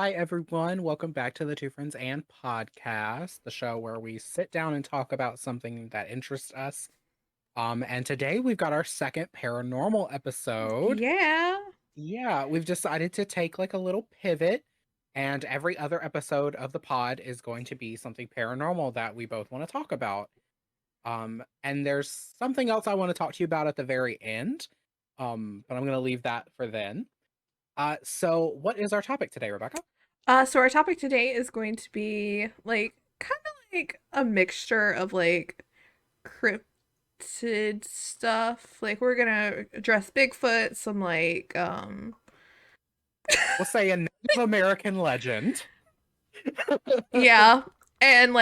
Hi, everyone. Welcome back to the Two Friends and Podcast, the show where we sit down and talk about something that interests us. And today we've got our second paranormal episode. Yeah. Yeah, we've decided to take like a little pivot, and every other episode of the pod is going to be something paranormal that we both want to talk about. And there's something else I want to talk to you about at the very end. But I'm gonna leave that for then. So what is our topic today, Rebecca? So our topic today is going to be like kind of like a mixture of like cryptid stuff. Like we're gonna address Bigfoot, some We'll say a Native American legend. yeah, and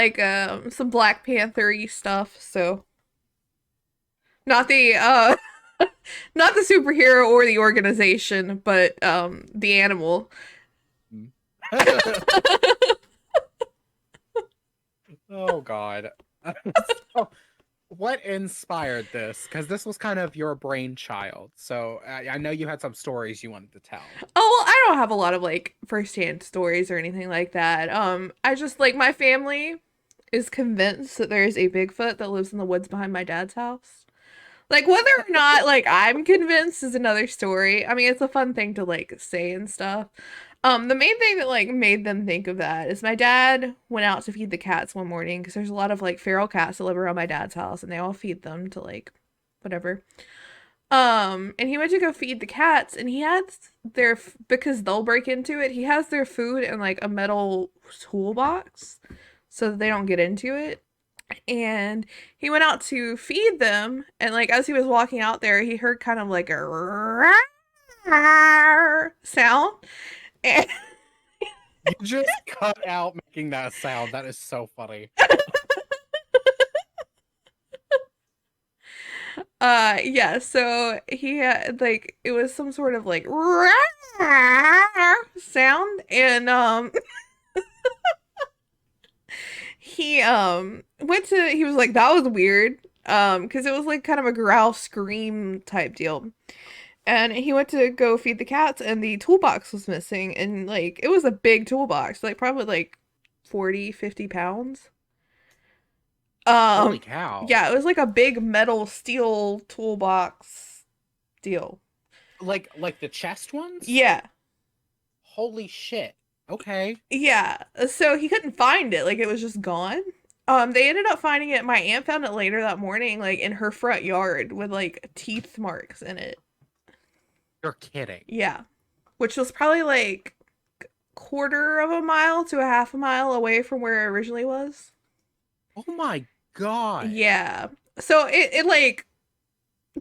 some Black Panther-y stuff. So not the not the superhero or the organization, but the animal. Oh God. So, what inspired this? Because this was kind of your brainchild. So I know you had some stories you wanted to tell. Oh, well, I don't have a lot of like firsthand stories or anything like that. I just like my family is convinced that there is a Bigfoot that lives in the woods behind my dad's house. Like whether or not like I'm convinced is another story. I mean, it's a fun thing to like say and stuff. The main thing that like made them think of that is my dad went out to feed the cats one morning because there's a lot of like feral cats that live around my dad's house and they all feed them to like whatever. And he went to go feed the cats, and he had because they'll break into it. He has their food in like a metal toolbox, so that they don't get into it. And he went out to feed them, and like as he was walking out there, he heard kind of like a sound, and You just cut out making that sound. That is so funny. yeah, so he had like it was some sort of like sound, and he was like that was weird because it was like kind of a growl scream type deal. And he went to go feed the cats, and the toolbox was missing, and like it was a big toolbox, like probably like 40, 50 pounds. Holy cow. Yeah, it was like a big metal steel toolbox deal. Like the chest ones? Yeah. Holy shit. Okay. Yeah. So he couldn't find it. Like it was just gone. They ended up finding it. My aunt found it later that morning, like in her front yard with like teeth marks in it. You're kidding. Yeah. Which was probably like quarter of a mile to a half a mile away from where it originally was. Oh my God. Yeah. So it like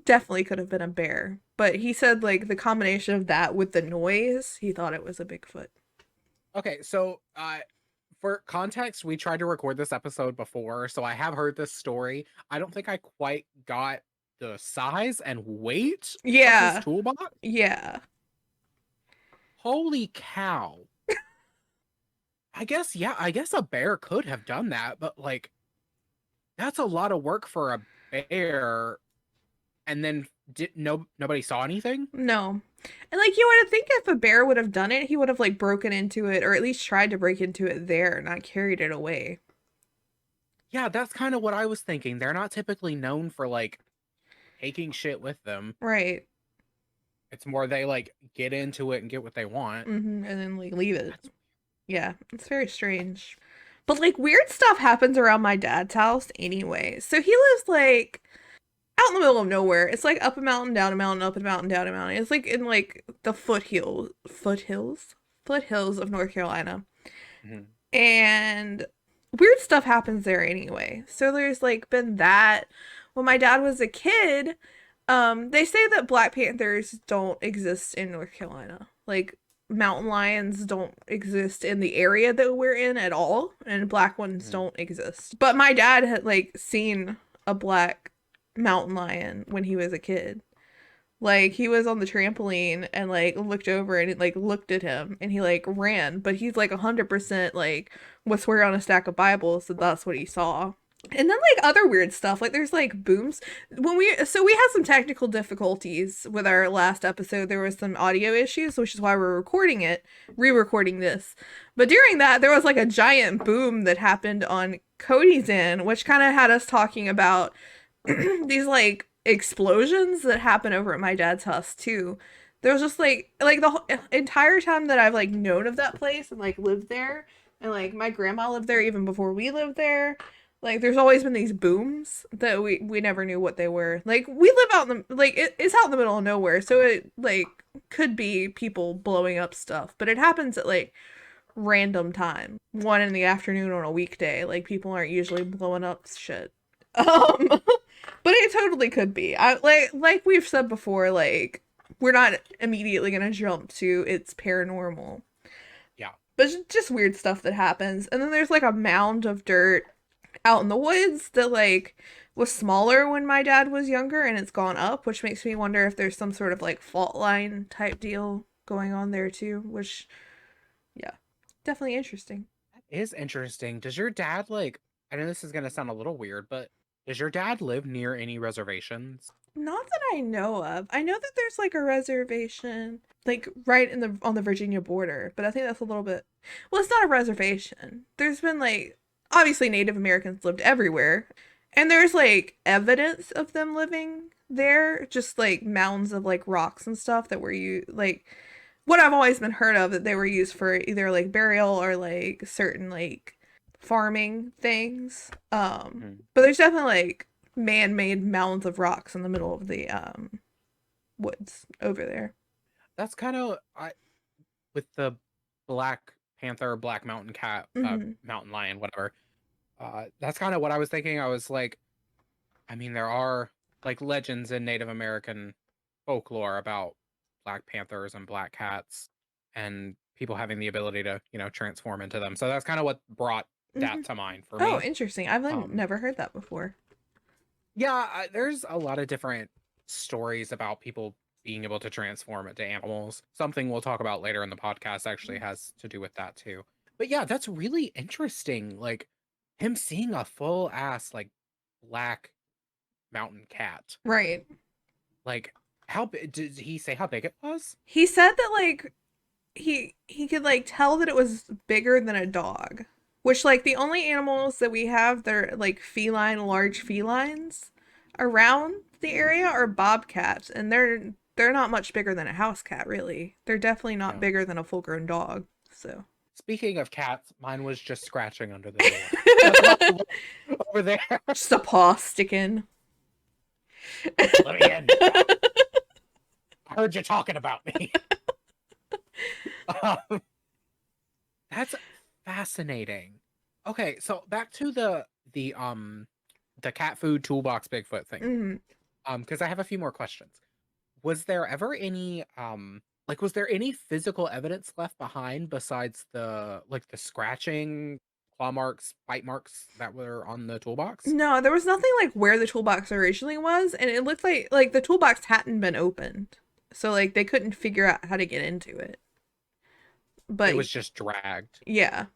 definitely could have been a bear. But he said like the combination of that with the noise, he thought it was a Bigfoot. Okay, so for context, we tried to record this episode before, so I have heard this story. I don't think I quite got the size and weight of this Yeah. toolbox. Yeah. Holy cow. Yeah, I guess a bear could have done that, but like that's a lot of work for a bear. And then nobody saw anything? No. And like you would think if a bear would have done it, he would have like broken into it or at least tried to break into it there, not carried it away. Yeah, that's kind of what I was thinking. They're not typically known for like taking shit with them. Right. It's more they like get into it and get what they want. And then like leave it. That's Yeah, it's very strange. But like weird stuff happens around my dad's house anyway. So he lives like out in the middle of nowhere. It's like up a mountain, down a mountain, up a mountain, down a mountain. It's like in like the foothills of North Carolina. Mhm. And weird stuff happens there anyway. So there's like been that. When my dad was a kid, they say that Black Panthers don't exist in North Carolina. Like mountain lions don't exist in the area that we're in at all, and black ones Mhm. don't exist. But my dad had like seen a black mountain lion when he was a kid. Like he was on the trampoline and like looked over and it like looked at him and he like ran, but he's like 100% like would swear on a stack of Bibles that that's what he saw. And then like other weird stuff, like there's like booms. We had some technical difficulties with our last episode. There was some audio issues, which is why we're re-recording this. But during that, there was like a giant boom that happened on Cody's end, which kind of had us talking about these like explosions that happen over at my dad's house too. There was just like the whole, entire time that I've like known of that place and like lived there, and like my grandma lived there even before we lived there. Like there's always been these booms that we never knew what they were. Like we live out in the like it's out in the middle of nowhere, so it like could be people blowing up stuff, but it happens at like random time, 1 in the afternoon on a weekday. Like people aren't usually blowing up shit. But it totally could be. I like we've said before, like we're not immediately gonna jump to it's paranormal. Yeah. But it's just weird stuff that happens. And then there's like a mound of dirt out in the woods that like was smaller when my dad was younger and it's gone up, which makes me wonder if there's some sort of like fault line type deal going on there too, which yeah, definitely interesting. That is interesting. Does your dad like, I know this is gonna sound a little weird, but does your dad live near any reservations? Not that I know of. I know that there's like a reservation like right in the on the Virginia border, but I think that's a little bit well, it's not a reservation. There's been like obviously Native Americans lived everywhere, and there's like evidence of them living there, just like mounds of like rocks and stuff that were you like what I've always been heard of that they were used for either like burial or like certain like farming things. But there's definitely like man-made mounds of rocks in the middle of the woods over there. That's kind of I with the Black Panther, Black Mountain Cat, Mountain Lion, whatever. That's kind of what I was thinking. I was like, I mean, there are like legends in Native American folklore about Black Panthers and Black Cats and people having the ability to, transform into them. So that's kind of what brought that to mind for Oh, me. interesting. I've never heard that before. Yeah, there's a lot of different stories about people being able to transform into animals. Something we'll talk about later in the podcast actually has to do with that too. But yeah, that's really interesting. Like him seeing a full ass like black mountain cat. Right. Like did he say how big it was? He said that like he could like tell that it was bigger than a dog. Which like the only animals that we have that are like large felines around the area are bobcats, and they're not much bigger than a house cat, really. They're definitely not No. bigger than a full-grown dog. So Speaking of cats, mine was just scratching under the door. Over there. just a paw sticking. Let me in. I heard you talking about me. That's fascinating. Okay, so back to the cat food toolbox Bigfoot thing. Because I have a few more questions. Was there ever any was there any physical evidence left behind besides the scratching, claw marks, bite marks that were on the toolbox? No, there was nothing like where the toolbox originally was, and it looked like the toolbox hadn't been opened. So like they couldn't figure out how to get into it. But it was just dragged. Yeah.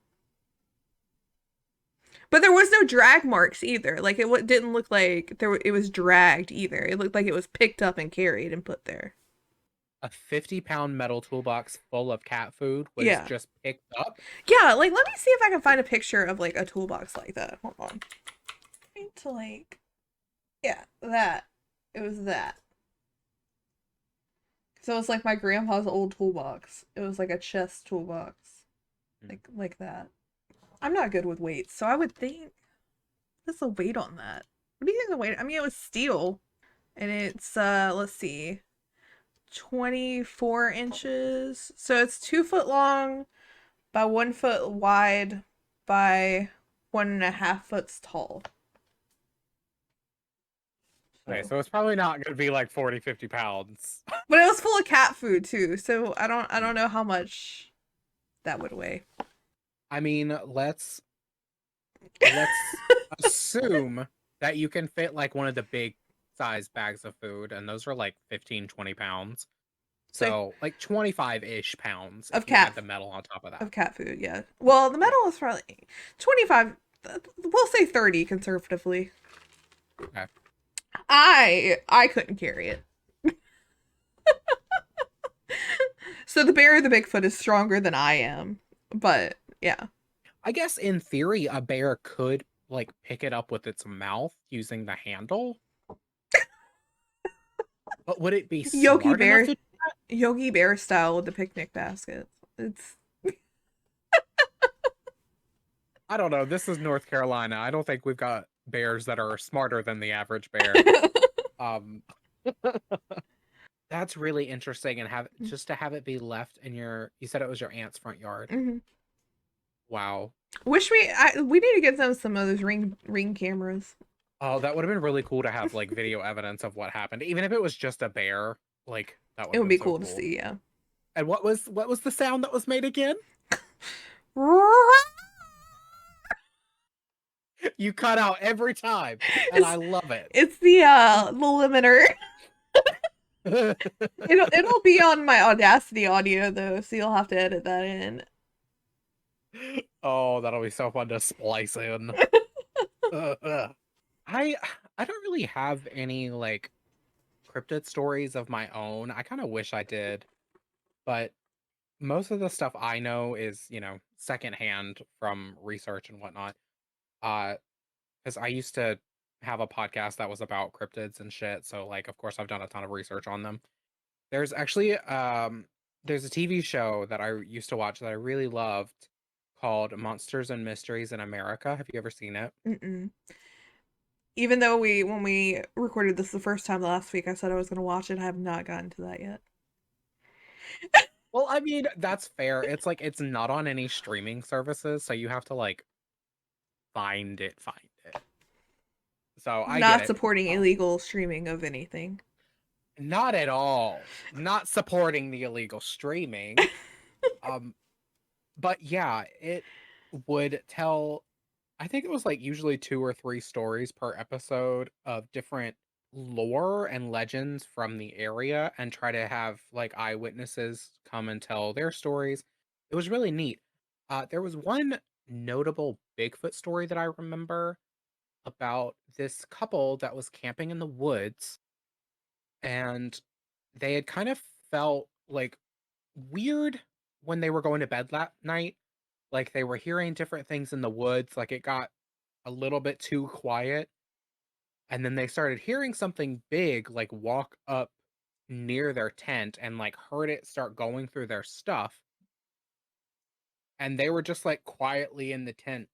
But there was no drag marks either. Like it didn't look like it was dragged either. It looked like it was picked up and carried and put there. A 50-pound metal toolbox full of cat food was just picked up? Yeah, like let me see if I can find a picture of like a toolbox like that. Hold on. To like yeah, that. It was that. So it's like my grandpa's old toolbox. It was like a chest toolbox. Like that. I'm not good with weights, so I would think what's the weight on that? What do you think the weight? I mean, it was steel, and it's let's see, 24 inches. So it's 2 foot long by 1 foot wide by 1.5 foot tall. Okay, so it's probably not going to be like 40, 50 pounds. But it was full of cat food too, so I don't know how much that would weigh. I mean, let's assume that you can fit like one of the big size bags of food, and those are like 15, 20 pounds. So like 25-ish pounds of cat, the metal on top of that. Of cat food, yeah. Well, the metal is probably 25 we'll say 30 conservatively. Okay. I couldn't carry it. So the bear of the Bigfoot is stronger than I am. But yeah. I guess in theory, a bear could like pick it up with its mouth using the handle, but would it be Yogi smart enough Bear to? Yogi Bear style with the picnic basket. It's I don't know. This is North Carolina. I don't think we've got bears that are smarter than the average bear. Um, that's really interesting, and have just to have it be left in your. You said it was your aunt's front yard. mm-hmm. Wow. Wish we need to get them some of those ring cameras. Oh, that would have been really cool to have like video evidence of what happened, even if it was just a bear. Like that would It have would been be so cool to cool. see, yeah. And what was the sound that was made again? You cut out every time, and I It's love it. it's the limiter. It'll be on my Audacity audio though, so you'll have to edit that in. Oh, that'll be so fun to splice in. I I don't really have any like cryptid stories of my own. I kind of wish I did, but most of the stuff I know is, secondhand from research and whatnot. Uh, because I used to have a podcast that was about cryptids and shit, so like of course I've done a ton of research on them. There's actually there's a TV show that I used to watch that I really loved called Monsters and Mysteries in America. Have you ever seen it? Mm-mm. Even though when we recorded this the first time last week, I said I was gonna watch it. I have not gotten to that yet. Well, I mean, that's fair. It's like it's not on any streaming services, so you have to like find it. So I get Not it. supporting illegal streaming of anything. Not at all. Not supporting the illegal streaming. Um, but yeah, it would tell, I think it was like usually 2 or 3 stories per episode of different lore and legends from the area and try to have like eyewitnesses come and tell their stories. It was really neat. There was one notable Bigfoot story that I remember about this couple that was camping in the woods, and they had kind of felt like weird when they were going to bed that night. Like they were hearing different things in the woods, like it got a little bit too quiet. And then they started hearing something big like walk up near their tent and like heard it start going through their stuff. And they were just like quietly in the tent.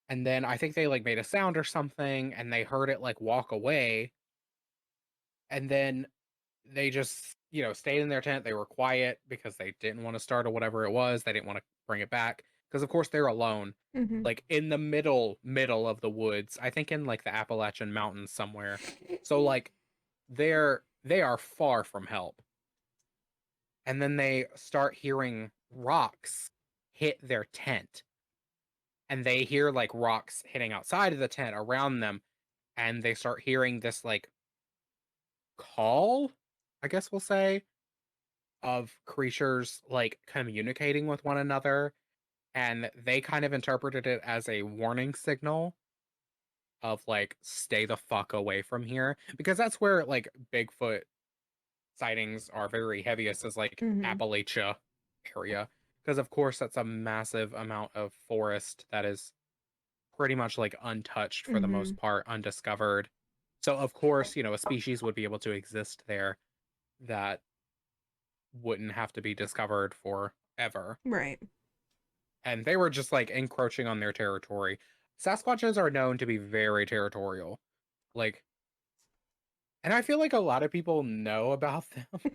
And then I think they like made a sound or something and they heard it like walk away. And then they just, stayed in their tent. They were quiet because they didn't want to start or whatever it was. They didn't want to bring it back because of course they're alone, Mm-hmm. like in the middle of the woods. I think in like the Appalachian Mountains somewhere. So like they are far from help. And then they start hearing rocks hit their tent. And they hear like rocks hitting outside of the tent around them, and they start hearing this like call, I guess we'll say, of creatures like communicating with one another, and they kind of interpreted it as a warning signal of like stay the fuck away from here, because that's where like Bigfoot sightings are very heaviest, is like Mm-hmm. Appalachia area, because of course that's a massive amount of forest that is pretty much like untouched for the Mm-hmm. most part, undiscovered. So of course, a species would be able to exist there that wouldn't have to be discovered forever. Right. And they were just like encroaching on their territory. Sasquatches are known to be very territorial. Like, and I feel like a lot of people know about them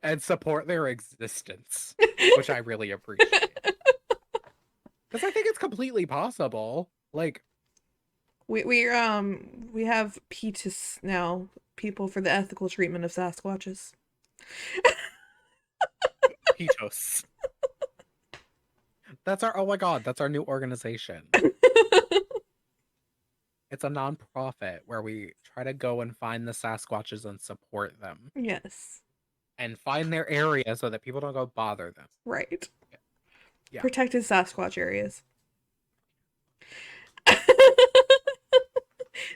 and support their existence, which I really appreciate. Because I think it's completely possible. Like, We have PETAS now, people for the ethical treatment of Sasquatches. Pitos. Oh my God, that's our new organization. It's a nonprofit where we try to go and find the Sasquatches and support them Yes. and find their area so that people don't go bother them. Right. Yeah. Protected Sasquatch areas.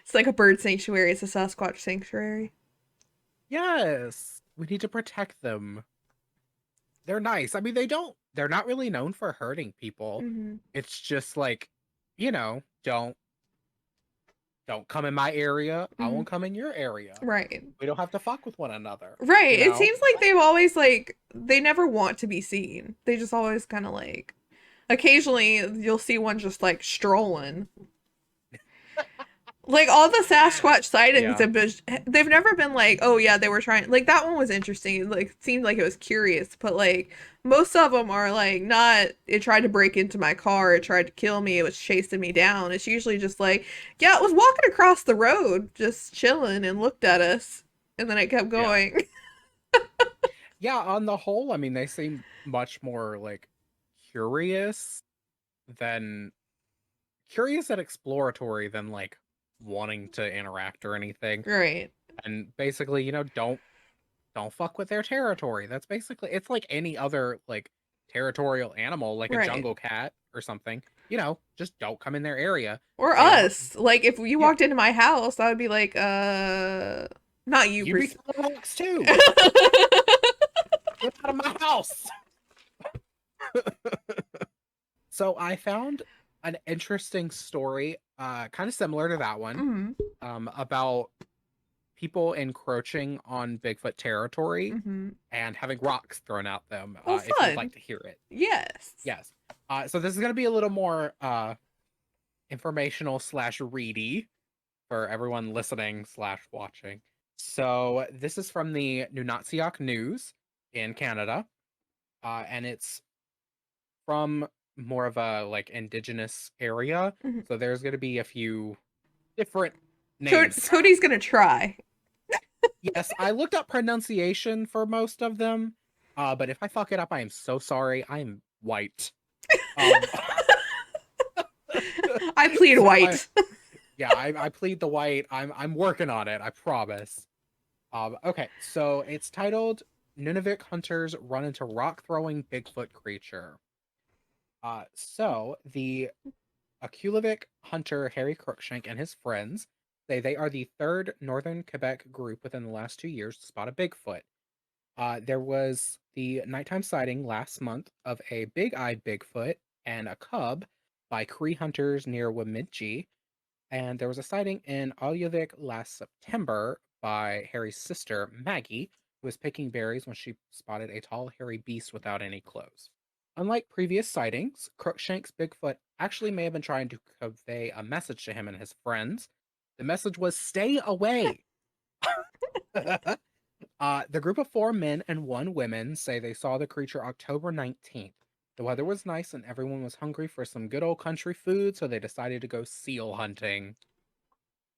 It's like a bird sanctuary. It's a Sasquatch sanctuary. Yes, we need to protect them. They're nice. I mean, they're not really known for hurting people. Mm-hmm. It's just like, don't come in my area. I Mm-hmm. won't come in your area. Right. We don't have to fuck with one another, Right. you It know? seems like they've always like they never want to be seen. They just always kind of like occasionally you'll see one just like strolling. Like all the Sasquatch sightings Yeah. have been, they've never been like, oh yeah, they were trying. Like that one was interesting. Like it seemed like it was curious, but like most of them are like not. It tried to break into my car. It tried to kill me. It was chasing me down. It's usually just like, yeah, it was walking across the road, just chilling and looked at us, and then it kept Yeah. going. Yeah, on the whole, I mean, they seem much more like curious than curious and exploratory than like wanting to interact or anything. Right. And basically, don't fuck with their territory. That's basically it's like any other like territorial animal, like a Right. jungle cat or something. Just don't come in their area. Or They don't. us. Like if you Yeah, walked into my house, I would be like, not you, you'd be pers- throwing rocks too. Get out of my house. So I found an interesting story, kind of similar to that one, mm-hmm. about people encroaching on Bigfoot territory Mm-hmm. and having rocks thrown at them. Oh, If you would fun. like to hear it, Yes. yes. So this is going to be a little more informational slash reedy for everyone listening slash watching. So this is from the Nunatsiaq News in Canada, and it's from more of a like indigenous area. Mm-hmm. So there's going to be a few different names. Cody's gonna try. Yes, I looked up pronunciation for most of them, but if I fuck it up, I am so sorry. I am white. Um, I plead so white. I plead the white. I'm working on it. I promise. Okay, so it's titled "Nunavik Hunters Run into Rock Throwing Bigfoot Creature." So the Akulavic hunter Harry Crookshank and his friends say they are the third northern Quebec group within the last 2 years to spot a Bigfoot. There was the nighttime sighting last month of a big-eyed Bigfoot and a cub by Cree hunters near Wamidji, and there was a sighting in Alyavik last September by Harry's sister Maggie, who was picking berries when she spotted a tall, hairy beast without any clothes. Unlike previous sightings, Crookshank's Bigfoot actually may have been trying to convey a message to him and his friends. The message was stay away. The group of 4 men and 1 woman say they saw the creature October 19th. The weather was nice and everyone was hungry for some good old country food, so they decided to go seal hunting.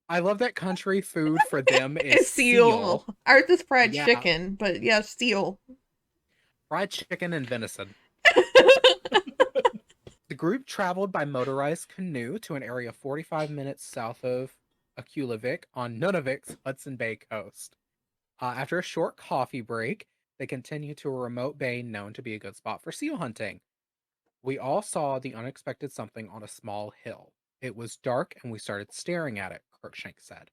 I love that country food for them is It's seal. seal. Art this fried Yeah, chicken, but yeah, seal. fried chicken and venison. The group traveled by motorized canoe to an area 45 minutes south of Akulavic on Nunavik's Hudson Bay coast. After a short coffee break, they continued to a remote bay known to be a good spot for seal hunting. We all saw the unexpected something on a small hill. It was dark and we started staring at it, Crookshank said.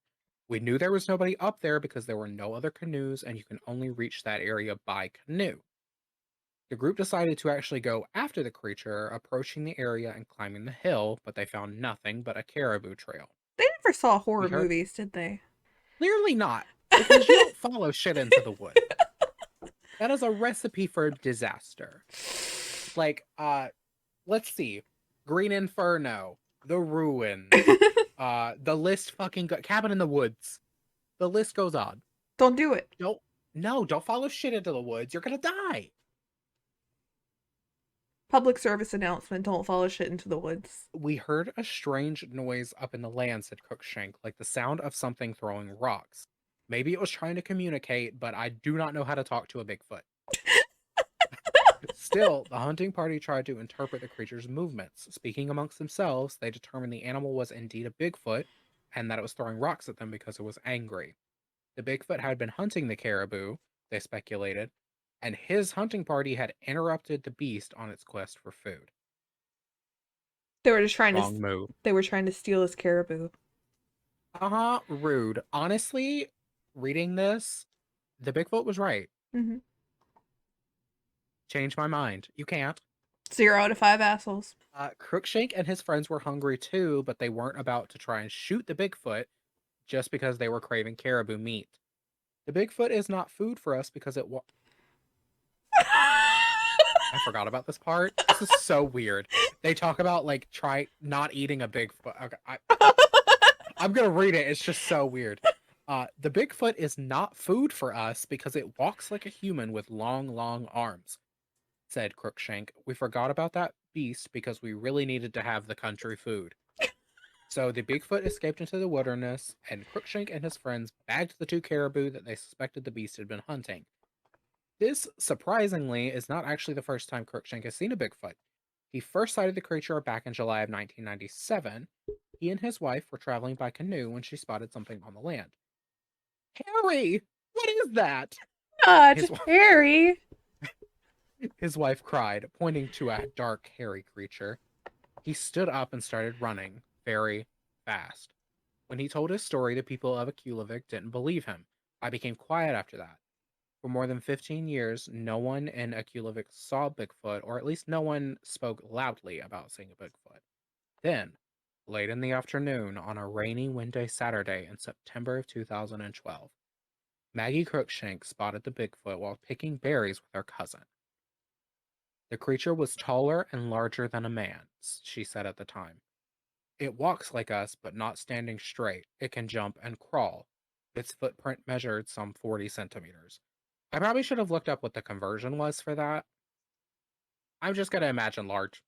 We knew there was nobody up there because there were no other canoes and you can only reach that area by canoe. The group decided to actually go after the creature, approaching the area and climbing the hill, but they found nothing but a caribou trail. They never saw We horror heard movies, did they? clearly not, because you don't follow shit into the woods. That is a recipe for disaster. Like, let's see. Green Inferno, The Ruin, the list fucking Cabin in the Woods. The list goes on. Don't do it. Don't no, don't follow shit into the woods. You're gonna die. Public service announcement, don't follow shit into the woods. We heard a strange noise up in the land, said Crookshank, like the sound of something throwing rocks. Maybe it was trying to communicate, but I do not know how to talk to a Bigfoot. Still, the hunting party tried to interpret the creature's movements. Speaking amongst themselves, they determined the animal was indeed a Bigfoot and that it was throwing rocks at them because it was angry. The Bigfoot had been hunting the caribou, they speculated, and his hunting party had interrupted the beast on its quest for food. They were just trying to Wrong move. they were trying to steal his caribou. Rude. Honestly, reading this, the Bigfoot was right. Mm-hmm. Change my mind. You can't. 0 out of 5 assholes. Crookshank and his friends were hungry too, but they weren't about to try and shoot the Bigfoot just because they were craving caribou meat. The Bigfoot is not food for us because I forgot about this part. This is so weird. They talk about like try not eating a Bigfoot. Okay, I'm gonna read it. It's just so weird. The Bigfoot is not food for us because it walks like a human with long, long arms, said Crookshank. We forgot about that beast because we really needed to have the country food. So the Bigfoot escaped into the wilderness, and Crookshank and his friends bagged the two caribou that they suspected the beast had been hunting. This, surprisingly, is not actually the first time Crookshank has seen a Bigfoot. He first sighted the creature back in July of 1997. He and his wife were traveling by canoe when she spotted something on the land. Harry, what is that? Not His, Harry. his wife cried, pointing to a dark, hairy creature. He stood up and started running very fast. When he told his story, the people of Akulavik didn't believe him. I became quiet after that. For more than 15 years, no one in Akulavik saw Bigfoot, or at least no one spoke loudly about seeing a Bigfoot. Then, late in the afternoon, on a rainy, windy Saturday in September of 2012, Maggie Crookshank spotted the Bigfoot while picking berries with her cousin. The creature was taller and larger than a man, she said at the time. It walks like us, but not standing straight. It can jump and crawl. Its footprint measured some 40 centimeters. I probably should have looked up what the conversion was for that. I'm just going to imagine large.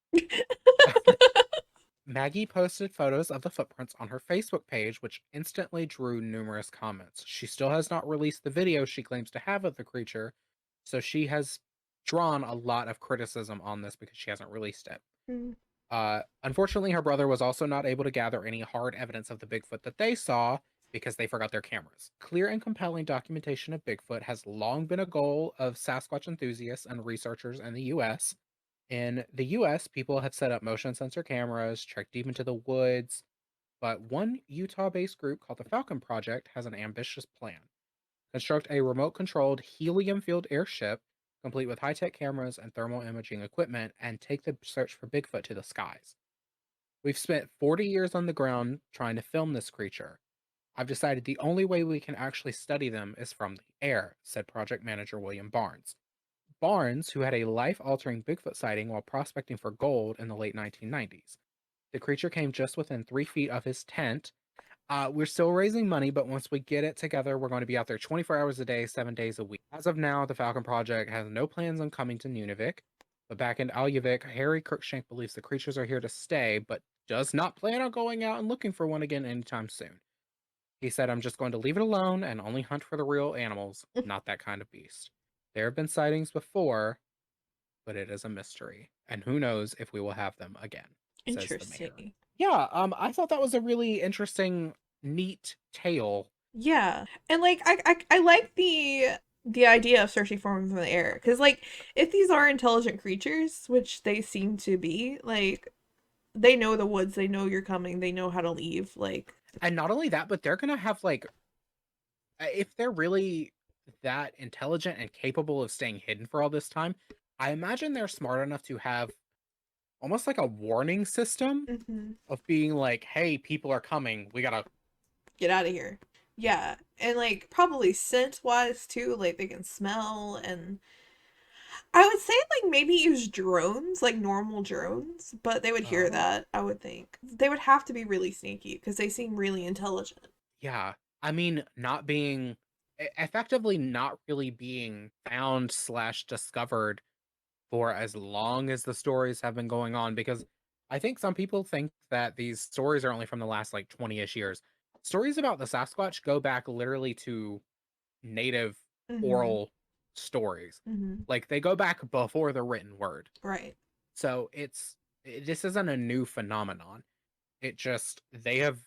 Maggie posted photos of the footprints on her Facebook page, which instantly drew numerous comments. She still has not released the video she claims to have of the creature, so she has drawn a lot of criticism on this because she hasn't released it. Mm. Unfortunately, her brother was also not able to gather any hard evidence of the Bigfoot that they saw because they forgot their cameras. Clear and compelling documentation of Bigfoot has long been a goal of Sasquatch enthusiasts and researchers in the US. In the US, people have set up motion sensor cameras, trekked deep into the woods, but one Utah based group called the Falcon Project has an ambitious plan: construct a remote controlled helium filled airship complete with high tech cameras and thermal imaging equipment and take the search for Bigfoot to the skies. We've spent 40 years on the ground trying to film this creature. I've decided the only way we can actually study them is from the air, said project manager William Barnes. Barnes, who had a life altering Bigfoot sighting while prospecting for gold in the late 1990s. The creature came just within 3 feet of his tent. We're still raising money, but once we get it together, we're going to be out there 24 hours a day, 7 days a week. As of now, the Falcon Project has no plans on coming to Nunavik, but back in Aljavik, Harry Cruikshank believes the creatures are here to stay, but does not plan on going out and looking for one again anytime soon. He said, I'm just going to leave it alone and only hunt for the real animals, not that kind of beast. There have been sightings before, but it is a mystery, and who knows if we will have them again, says the mayor. Interesting. Yeah, I thought that was a really interesting, neat tale. Yeah. And like I like the idea of searching for them from the air, because like if these are intelligent creatures, which they seem to be, like they know the woods, they know you're coming, they know how to leave, like. And not only that, but they're gonna have like, if they're really that intelligent and capable of staying hidden for all this time, I imagine they're smart enough to have almost like a warning system Mhm. of being like, hey, people are coming. We gotta. Get out of here. Yeah. And like probably scent wise too, like they can smell. And I would say like maybe use drones, like normal drones, but they would hear Oh. that, I would think. They would have to be really sneaky because they seem really intelligent. Yeah. I mean, not being effectively not really being found slash discovered for as long as the stories have been going on, because I think some people think that these stories are only from the last like 20-ish years. Stories about the Sasquatch go back literally to native Mhm. oral stories. Mhm. Like they go back before the written word. Right. So this isn't a new phenomenon. It just they have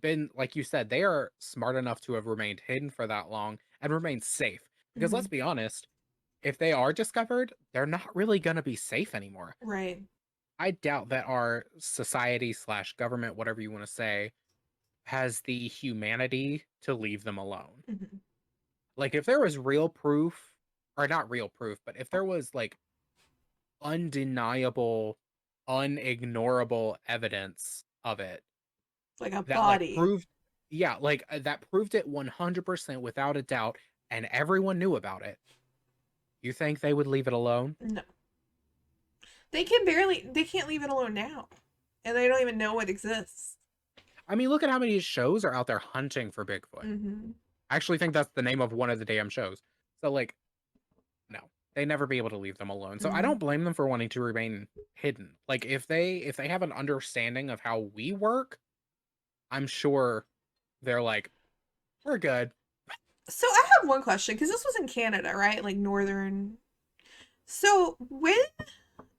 been, like you said, they are smart enough to have remained hidden for that long and remained safe. Because let's Mhm. be honest, if they are discovered, they're not really going to be safe anymore. Right. I doubt that our society slash government, whatever you want to say, has the humanity to leave them alone. Mhm. Like, if there was real proof, or not real proof, but if there was like undeniable, unignorable evidence of it Like a that like body. proved, yeah, like that proved it 100% without a doubt, and everyone knew about it, you think they would leave it alone? No. They can't leave it alone now. And they don't even know it exists. I mean, look at how many shows are out there hunting for Bigfoot. Mhm. I actually think that's the name of one of the damn shows. So like, no, they never be able to leave them alone. So I Mhm. don't blame them for wanting to remain hidden. Like if they have an understanding of how we work, I'm sure they're like, we're good. So I have one question because this was in Canada, right? Like northern. So where's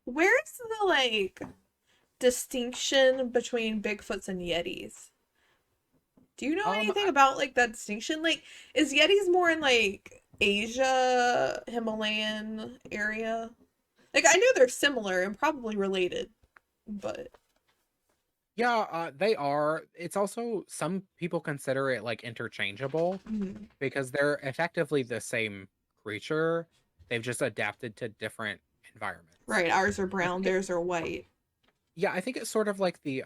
the like distinction between Bigfoots and Yetis? Do you know Um, anything I, about like that distinction? Like, is Yetis more in like Asia, Himalayan area? Like, I know they're similar and probably related, but yeah, they are. It's also some people consider it like interchangeable mm, because they're effectively the same creature. They've just adapted to different environments. right. Ours are I brown, think it, theirs are white. yeah, I think it's sort of like the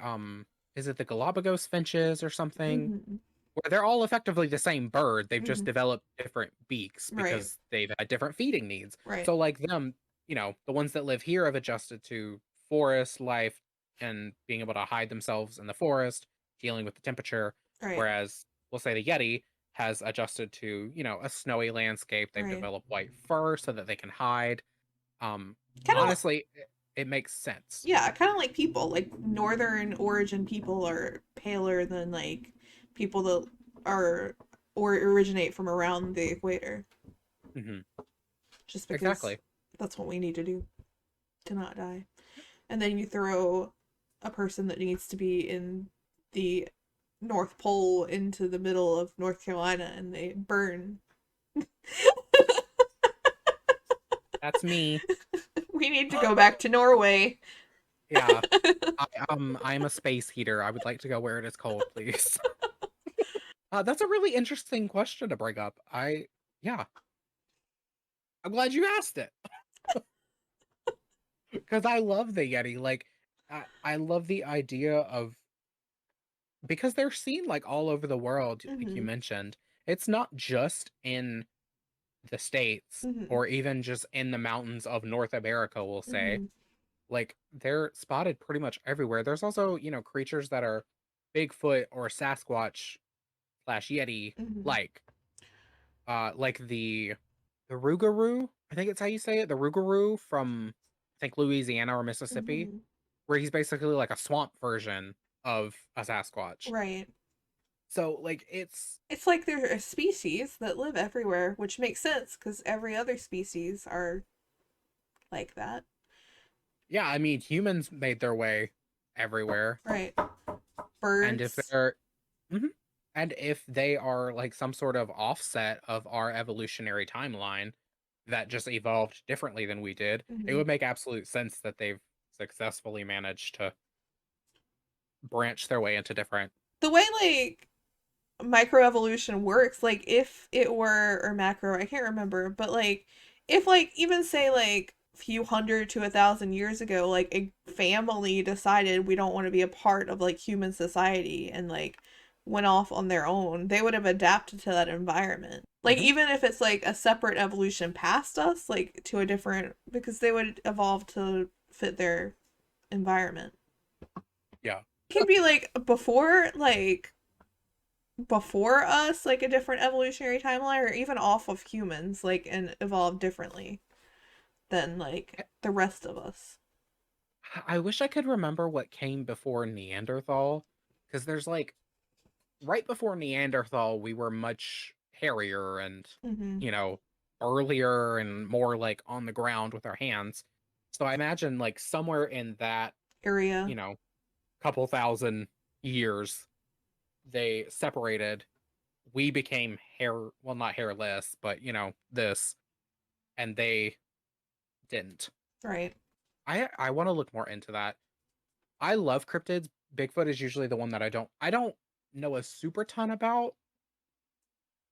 is it the Galapagos finches or something? Hmm. Where they're all effectively the same bird. They've just Hmm. developed different beaks Right. because they've had different feeding needs. Right. So like them, the ones that live here have adjusted to forest life and being able to hide themselves in the forest, dealing with the temperature. Right. Whereas we'll say the Yeti has adjusted to, a snowy landscape. They've Right. developed white fur so that they can hide. Um, Kind of. honestly, it makes sense. Yeah. Kind of like people. Like northern origin people are paler than like people that are or originate from around the equator. Hmm. Just because Exactly. that's what we need to do to not die. And then you throw a person that needs to be in the North Pole into the middle of North Carolina and they burn. That's me. We need to go back to Norway. Yeah. I'm a space heater. I would like to go where it is cold, please. That's a really interesting question to bring up. Yeah, I'm glad you asked it because I love the Yeti. Like, I love the idea of because they're seen like all over the world, like you Hmm. mentioned. It's not just in the States Hmm. or even just in the mountains of North America, we'll say. Hmm. Like, they're spotted pretty much everywhere. There's also, creatures that are Bigfoot or Sasquatch slash Yeti Hmm. like the Rougarou, I think it's how you say it, the Rougarou from I think Louisiana or Mississippi, Hmm. where he's basically like a swamp version of a Sasquatch. Right. So like It's like there are species that live everywhere, which makes sense because every other species are like that. yeah, I mean humans made their way everywhere, Right. and if Birds. they're Mhm. And if they are like some sort of offset of our evolutionary timeline that just evolved differently than we did, it Hmm. would make absolute sense that they've successfully managed to branch their way into different. The way like microevolution works, like if it were or macro, I can't remember, but like if like even say like few hundred to 1,000 years ago, like a family decided we don't want to be a part of like human society and like went off on their own, they would have adapted to that environment. Like Mhm. even if it's like a separate evolution past us, like to a different because they would evolve to fit their environment. Yeah. It can be like before us, like a different evolutionary timeline, or even off of humans, like and evolved differently than like the rest of us. I wish I could remember what came before Neanderthal, because there's like right before Neanderthal, we were much hairier and, Mm-hmm. you know, earlier and more like on the ground with our hands. So I imagine like somewhere in that, Area. you know, couple thousand years, they separated. We became well, not hairless, but, this, and they didn't. Right. I want to look more into that. I love cryptids. Bigfoot is usually the one that I don't know a super ton about,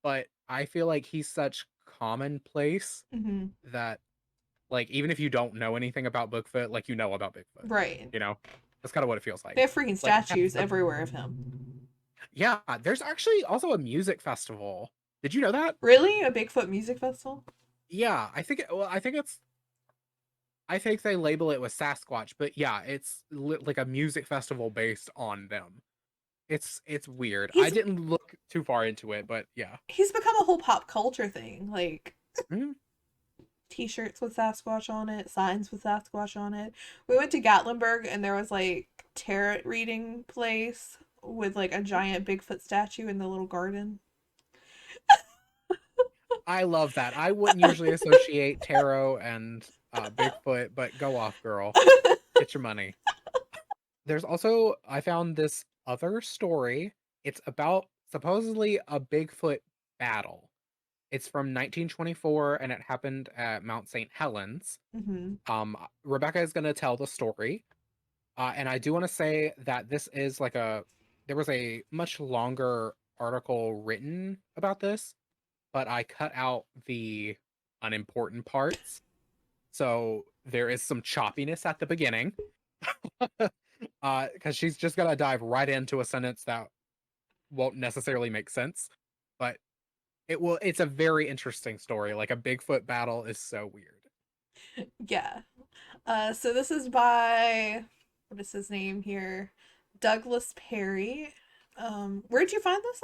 but I feel like he's such commonplace Mm-hmm. that, like, even if you don't know anything about Bigfoot, like, you know about Bigfoot, Right. you know? That's kinda what it feels They like. have freaking Like, yeah, statues everywhere of him. yeah, there's actually also a music festival. Did you know that? Really? A Bigfoot music festival? Yeah, I think they label it with Sasquatch, but yeah, it's like a music festival based on them. It's weird. I He's didn't look too far into it, but yeah. he's become a whole pop culture thing. Like Mhm. t-shirts with Sasquatch on it, signs with Sasquatch on it. We went to Gatlinburg and there was like tarot reading place with like a giant Bigfoot statue in the little garden. I love that. I wouldn't usually associate tarot and Bigfoot, but go off, girl. Get your money. There's also I found this other story. It's about supposedly a Bigfoot battle. It's from 1924 and it happened at Mount St. Helens. Mm-hmm. Rebecca is going to tell the story. And I do want to say that this is like there was a much longer article written about this, but I cut out the unimportant parts. So there is some choppiness at the beginning. Because she's just gonna dive right into a sentence that won't necessarily make sense. But it's a very interesting story. Like a Bigfoot battle is so weird. Yeah. So this is by what is his name here? Douglas Perry. Where'd you find this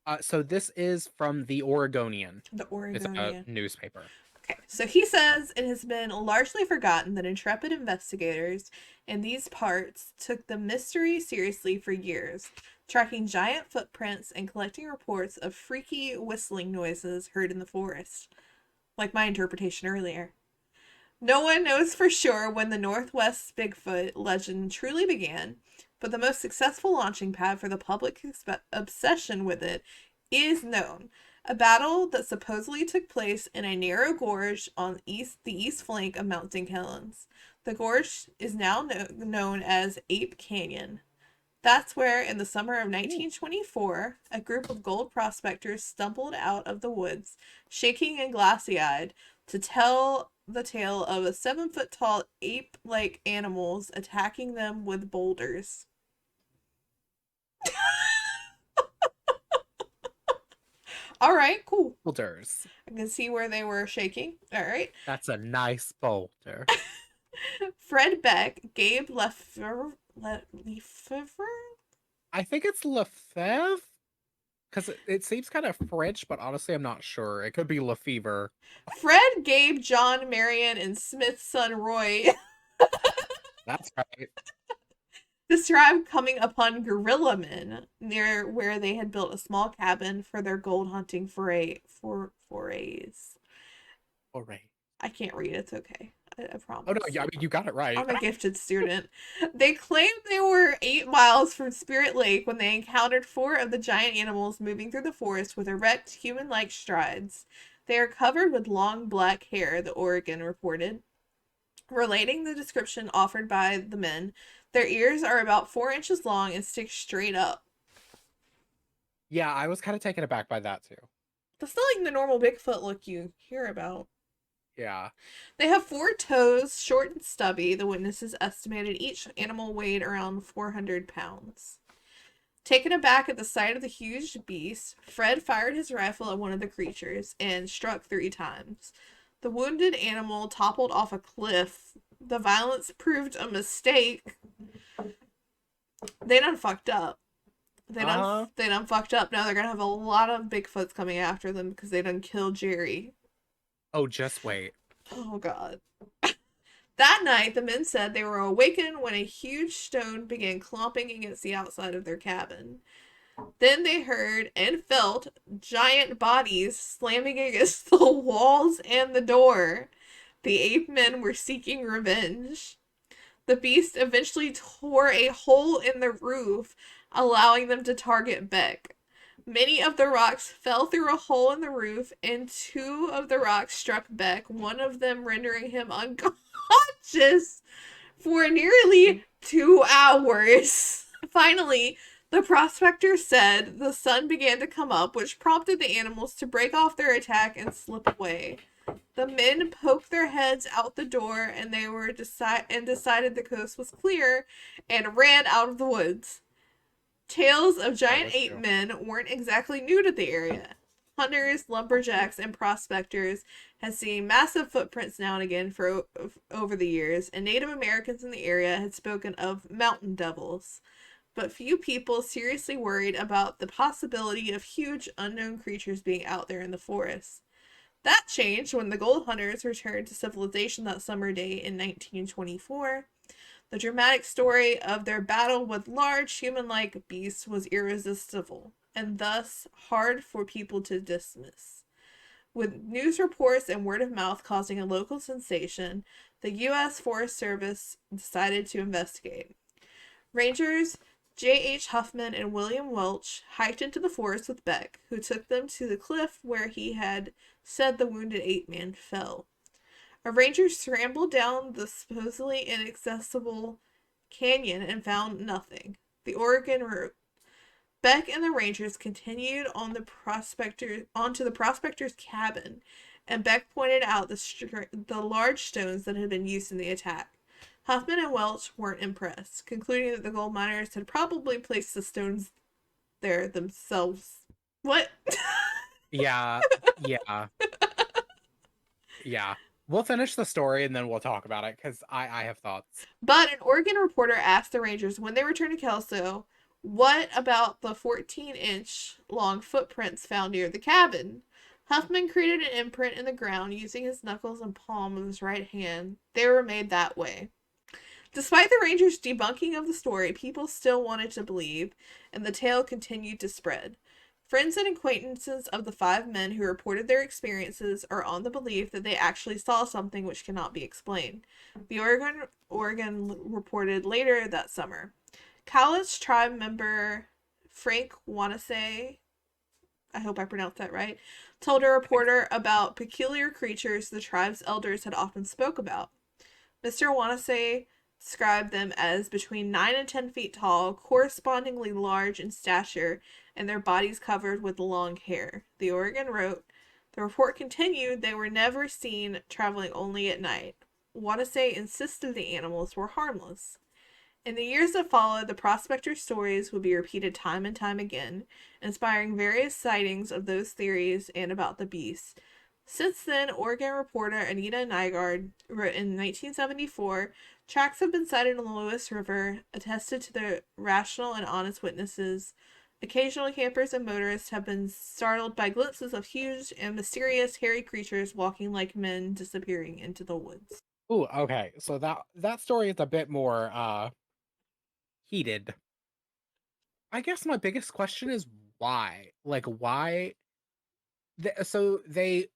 up? So this is from the Oregonian. The It's a Oregonian. newspaper. Okay, so he says it has been largely forgotten that intrepid investigators in these parts took the mystery seriously for years, tracking giant footprints and collecting reports of freaky whistling noises heard in the forest, like my interpretation earlier. No one knows for sure when the Northwest Bigfoot legend truly began, but the most successful launching pad for the public obsession with it is known. A battle that supposedly took place in a narrow gorge on the east flank of Mount St. Helens. The gorge is now known as Ape Canyon. That's where, in the summer of Ooh. 1924, a group of gold prospectors stumbled out of the woods, shaking and glassy eyed, to tell the tale of a 7 foot tall ape like animals attacking them with boulders. All right, cool. Boulders. I can see where they were shaking. All right. That's a nice boulder. Fred Beck, Gabe Lefevre, Lefevre? I think it's Lefebvre because it seems kind of French, but honestly, I'm not sure. It could be Lefevre. Fred, Gabe, John, Marion, and Smith's son Roy That's right. described coming upon gorilla men near where they had built a small cabin for their gold hunting forays. Hooray. I can't read, it's okay. I Oh no, promise. yeah, I mean you got it right. I'm a gifted student. They claimed they were 8 miles from Spirit Lake when they encountered four of the giant animals moving through the forest with erect, human like strides. They are covered with long black hair, the Oregon reported. Relating the description offered by the men, their ears are about 4 inches long and stick straight up. Yeah, I was kind of taken aback by that too. That's not like the normal Bigfoot look you hear about. Yeah. They have 4 toes, short and stubby. The witnesses estimated each animal weighed around 400 pounds. Taken aback at the sight of the huge beast, Fred fired his rifle at one of the creatures and struck 3 times. The wounded animal toppled off a cliff. The violence proved a mistake. They done fucked up. Uh-huh. They done fucked up. Now they're gonna have a lot of Bigfoots coming after them because they done killed Jerry. Oh, just wait. Oh god. That night, the men said they were awakened when a huge stone began clomping against the outside of their cabin. Then they heard and felt giant bodies slamming against the walls and the door. The ape men were seeking revenge. The beast eventually tore a hole in the roof, allowing them to target Beck. Many of the rocks fell through a hole in the roof, and two of the rocks struck Beck, one of them rendering him unconscious for nearly 2 hours. Finally, The prospector said the sun began to come up, which prompted the animals to break off their attack and slip away. The men poked their heads out the door, and they were decided the coast was clear, and ran out of the woods. Tales of I giant would ape too. men weren't exactly new to the area. Hunters, lumberjacks, and prospectors had seen massive footprints now and again for over the years, and Native Americans in the area had spoken of mountain devils. But few people seriously worried about the possibility of huge unknown creatures being out there in the forest. That changed when the gold hunters returned to civilization that summer day in 1924. The dramatic story of their battle with large human like beasts was irresistible, and thus hard for people to dismiss. With news reports and word of mouth causing a local sensation, the U.S. Forest Service decided to investigate. Rangers J.H. Huffman and William Welch hiked into the forest with Beck, who took them to the cliff where he had said the wounded ape man fell. A ranger scrambled down the supposedly inaccessible canyon and found nothing. The Oregon route. Beck and the Rangers continued onto the prospector's cabin, and Beck pointed out the large stones that had been used in the attack. Huffman and Welch weren't impressed, concluding that the gold miners had probably placed the stones there themselves. What? Yeah, yeah, yeah. We'll finish the story and then we'll talk about it because I have thoughts. But an Oregon reporter asked the Rangers when they returned to Kelso, what about the 14-inch long footprints found near the cabin? Huffman created an imprint in the ground using his knuckles and palm of his right hand. They were made that way. Despite the Rangers' debunking of the story, people still wanted to believe, and the tale continued to spread. Friends and acquaintances of the five men who reported their experiences are on the belief that they actually saw something which cannot be explained. The Oregon reported later that summer. Cowlitz tribe member Frank Wanase, I hope I pronounced that right, told a reporter about peculiar creatures the tribe's elders had often spoke about. Mr. Wanase described them as between 9 and 10 feet tall, correspondingly large in stature, and their bodies covered with long hair. The Oregon wrote, the report continued they were never seen traveling only at night. Wanase insisted the animals were harmless. In the years that followed, the prospector stories would be repeated time and time again, inspiring various sightings of those theories and about the beasts. Since then, Oregon reporter Anita Nygaard wrote in 1974, tracks have been sighted on the Lewis River, attested to the rational and honest witnesses. Occasional campers and motorists have been startled by glimpses of huge and mysterious hairy creatures walking like men disappearing into the woods. Ooh, okay. So that story is a bit more heated. I guess my biggest question is why? Like why so they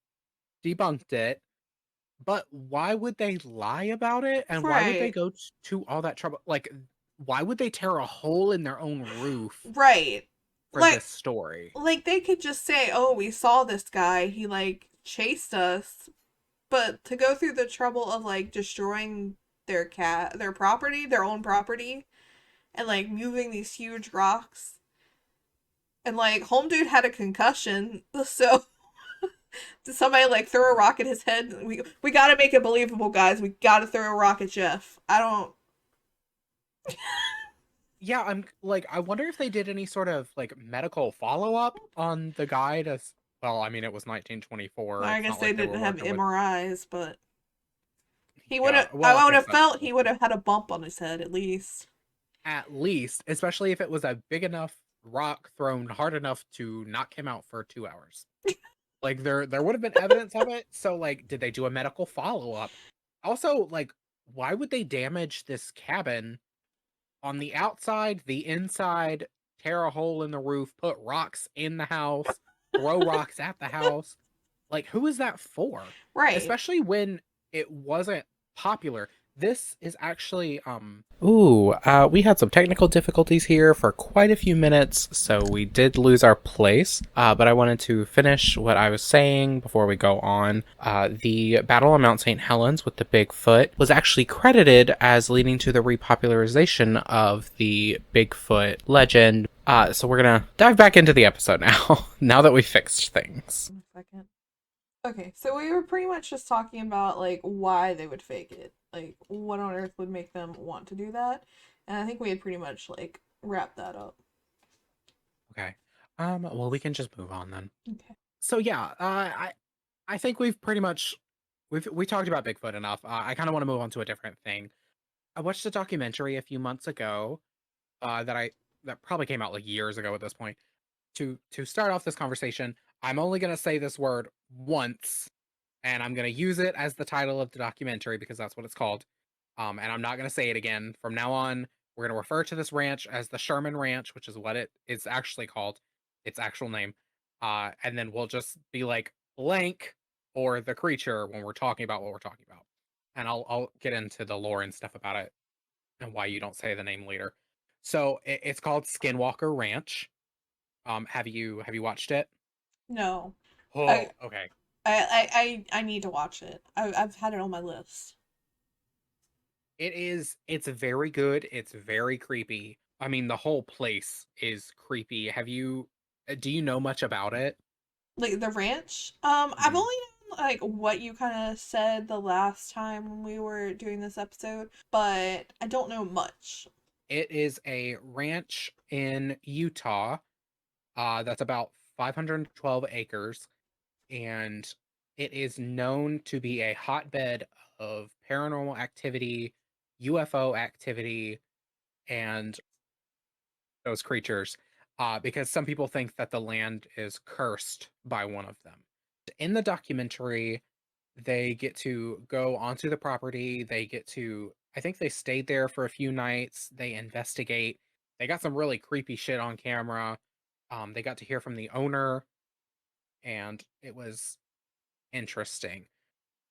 debunked it, but why would they lie about it? And why would they Right. go to all that trouble? Like why would they tear a hole in their own roof Right. for Like this story? they could just say, "Oh, we saw this guy. He like chased us." But to go through the trouble of like destroying their property, their own property, and like moving these huge rocks, and like home dude had a concussion, so did somebody like throw a rock at his head? We got to make it believable, guys. We got to throw a rock at Jeff. I don't. Yeah, I'm like I wonder if they did any sort of like medical follow-up on the guy to well, I mean it was 1924. I It's guess not they like they were didn't have working with MRIs, but he would yeah, have. well, I I would guess have that's felt true. he would have had a bump on his head at least. At least, especially if it was a big enough rock thrown hard enough to knock him out for 2 hours. Like there would have been evidence of it. So like did they do a medical follow-up? Also, like why would they damage this cabin on the outside, the inside, tear a hole in the roof, put rocks in the house, throw rocks at the house? Like who is that for? Right. Especially when it wasn't popular. This is actually we had some technical difficulties here for quite a few minutes, so we did lose our place. But I wanted to finish what I was saying before we go on. The Battle on Mount St. Helens with the Bigfoot was actually credited as leading to the repopularization of the Bigfoot legend. So we're gonna dive back into the episode now, now that we fixed things. Second. Okay, so we were pretty much just talking about like why they would fake it. Like what on earth would make them want to do that? And I think we had pretty much like wrapped that up. Okay. Well, we can just move on then. Okay. So yeah, I think we've pretty much we talked about Bigfoot enough. I kind of want to move on to a different thing. I watched a documentary a few months ago that probably came out like years ago at this point. To start off this conversation, I'm only going to say this word once, and I'm going to use it as the title of the documentary because that's what it's called. And I'm not going to say it again from now on. We're going to refer to this ranch as the Sherman Ranch, which is what it is actually called, its actual name. And then we'll just be like blank or the creature when we're talking about what we're talking about. And I'll get into the lore and stuff about it and why you don't say the name later. So it's called Skinwalker Ranch. Have you watched it? No. I Oh, okay. I need to watch it. I've had it on my list. It's very good. It's very creepy. I mean, the whole place is creepy. Do you know much about it? Like the ranch. I've Mhm. only known like what you kind of said the last time when we were doing this episode, but I don't know much. It is a ranch in Utah. That's about 512 acres, and it is known to be a hotbed of paranormal activity, UFO activity, and those creatures, because some people think that the land is cursed by one of them. In the documentary, they get to go onto the property. I think they stayed there for a few nights. They investigate. They got some really creepy shit on camera. They got to hear from the owner, and it was interesting.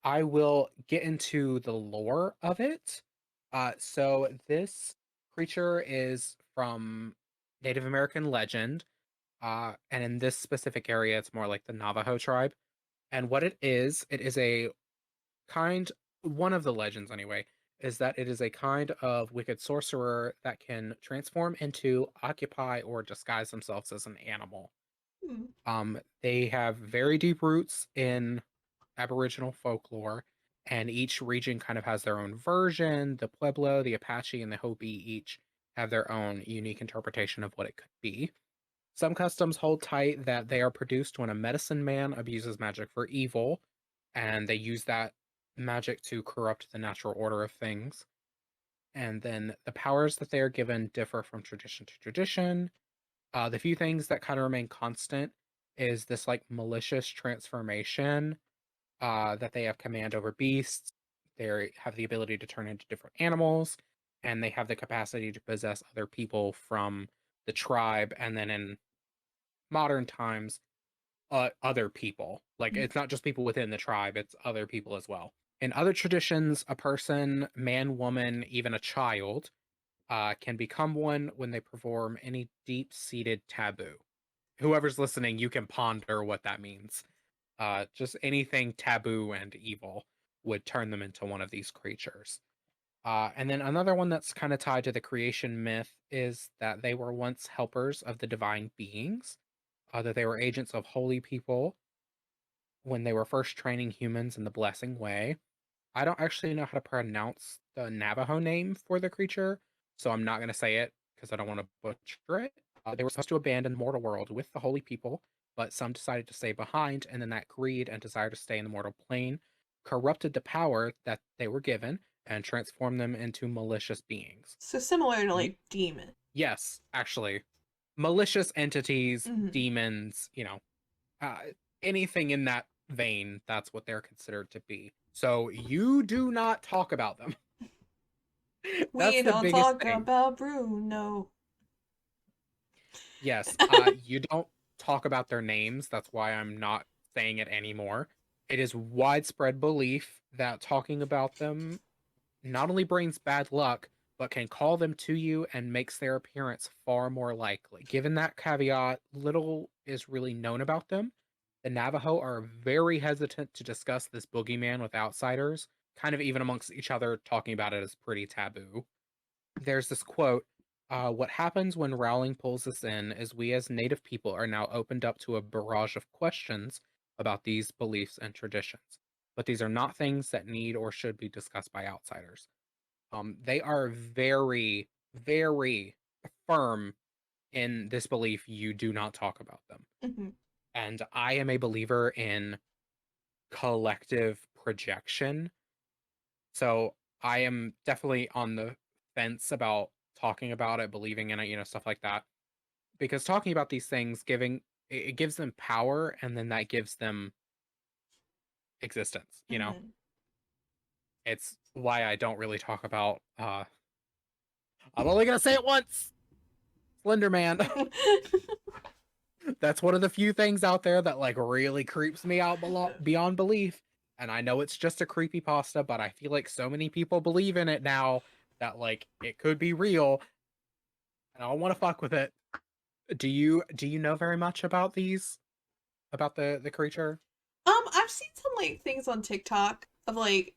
I will get into the lore of it. So this creature is from Native American legend. And in this specific area, it's more like the Navajo tribe. And what it is a kind, one of the legends anyway, is that it is a kind of wicked sorcerer that can transform into, occupy, or disguise themselves as an animal. Hmm. They have very deep roots in Aboriginal folklore, and each region kind of has their own version. The Pueblo, the Apache, and the Hopi each have their own unique interpretation of what it could be. Some customs hold tight that they are produced when a medicine man abuses magic for evil, and they use that magic to corrupt the natural order of things. And then the powers that they are given differ from tradition to tradition. The few things that kind of remain constant is this like malicious transformation, that they have command over beasts. They have the ability to turn into different animals, and they have the capacity to possess other people from the tribe. And then in modern times, other people. Like it's not just people within the tribe; it's other people as well. In other traditions, a person, man, woman, even a child, can become one when they perform any deep-seated taboo. Whoever's listening, you can ponder what that means. Just anything taboo and evil would turn them into one of these creatures. And then another one that's kind of tied to the creation myth is that they were once helpers of the divine beings, that they were agents of holy people when they were first training humans in the blessing way. I don't actually know how to pronounce the Navajo name for the creature, so I'm not going to say it because I don't want to butcher it. They were supposed to abandon the mortal world with the holy people, but some decided to stay behind, and then that greed and desire to stay in the mortal plane corrupted the power that they were given and transformed them into malicious beings. So similar to Ye- like demon. yes, actually, malicious entities, Hmm. demons, uh, anything in that vein, that's what they're considered to be. So you do not talk about them. We That's the don't biggest talk thing. about Bruno. Yes, I you don't talk about their names. That's why I'm not saying it anymore. It is widespread belief that talking about them not only brings bad luck, but can call them to you and makes their appearance far more likely. Given that caveat, little is really known about them. The Navajo are very hesitant to discuss this boogeyman with outsiders, kind of even amongst each other, talking about it is pretty taboo. There's this quote. What happens when Rowling pulls us in is we as Native people are now opened up to a barrage of questions about these beliefs and traditions. But these are not things that need or should be discussed by outsiders. They are very, very firm in this belief you do not talk about them. Mm-hmm. And I am a believer in collective projection. So I am definitely on the fence about talking about it, believing in it, stuff like that. Because talking about these things it gives them power and then that gives them existence. Mm-hmm. It's why I don't really talk about I'm only gonna say it once. Slender Man. That's one of the few things out there that like really creeps me out beyond belief. And I know it's just a creepy pasta, but I feel like so many people believe in it now that like it could be real, and I don't want to fuck with it. Do you know very much about the creature? I've seen some like things on TikTok of like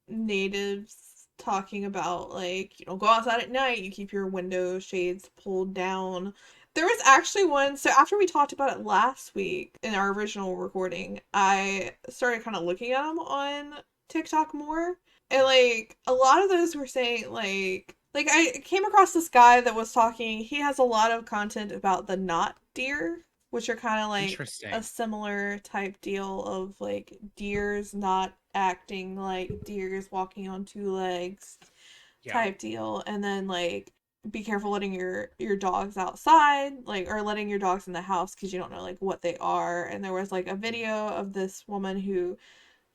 natives talking about like, go outside at night, you keep your window shades pulled down. There was actually one, so after we talked about it last week in our original recording, I started kind of looking at them on TikTok more. And like a lot of those were saying like I came across this guy that was talking, he has a lot of content about the knot deer, which are kind of like a Interesting. similar type deal of like deers not acting like deers walking on two legs Yeah. type deal, and then like be careful letting your dogs outside, like, or letting your dogs in the house because you don't know like what they are. And there was like a video of this woman who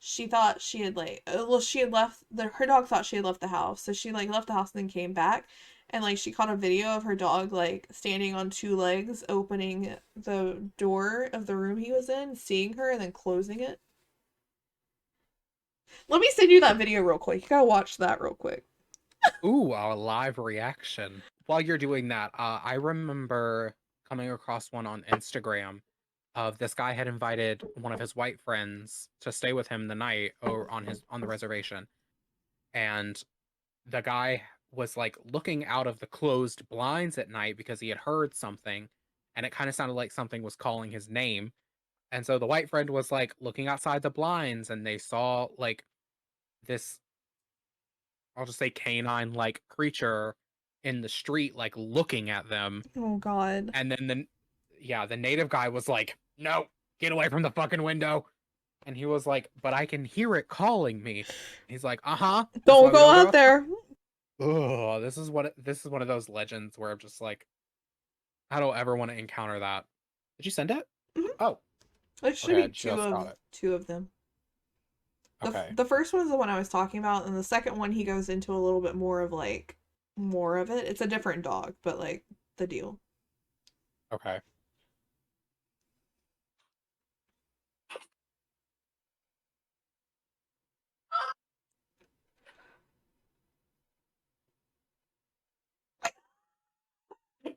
she thought she had like well she had left her dog thought she had left the house, so she like left the house and then came back, and like she caught a video of her dog like standing on two legs opening the door of the room he was in, seeing her, and then closing it. Let me send you that video real quick, you gotta watch that real quick. Ooh, a live reaction. While you're doing that, I remember coming across one on Instagram of this guy had invited one of his white friends to stay with him the night or on the reservation. And the guy was like looking out of the closed blinds at night because he had heard something and it kind of sounded like something was calling his name. And so the white friend was like looking outside the blinds and they saw like this, I'll just say canine like creature in the street, like looking at them. Oh god. And then the native guy was like, no, get away from the fucking window. And he was like, but I can hear it calling me. He's like, uh-huh. This is Don't why we go don't go out outside. there. Oh, this is one of those legends where I'm just like, I don't ever want to encounter that. Did you send it? Mhm. Oh, There should okay, I be just got it. two of them. Okay, The first one is the one I was talking about, and the second one he goes into a little bit more of like more of it. It's a different dog, but like the deal. okay.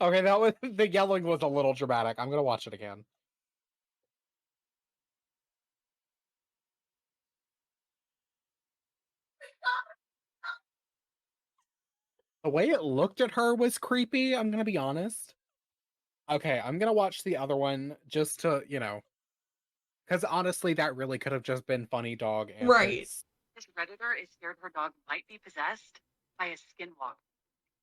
Okay, that was the yelling was a little dramatic. I'm gonna watch it again. The way it looked at her was creepy, I'm gonna be honest. Okay, I'm gonna watch the other one just to, because honestly, that really could have just been funny dog Right. antics. This Redditor is scared her dog might be possessed by a skinwalker.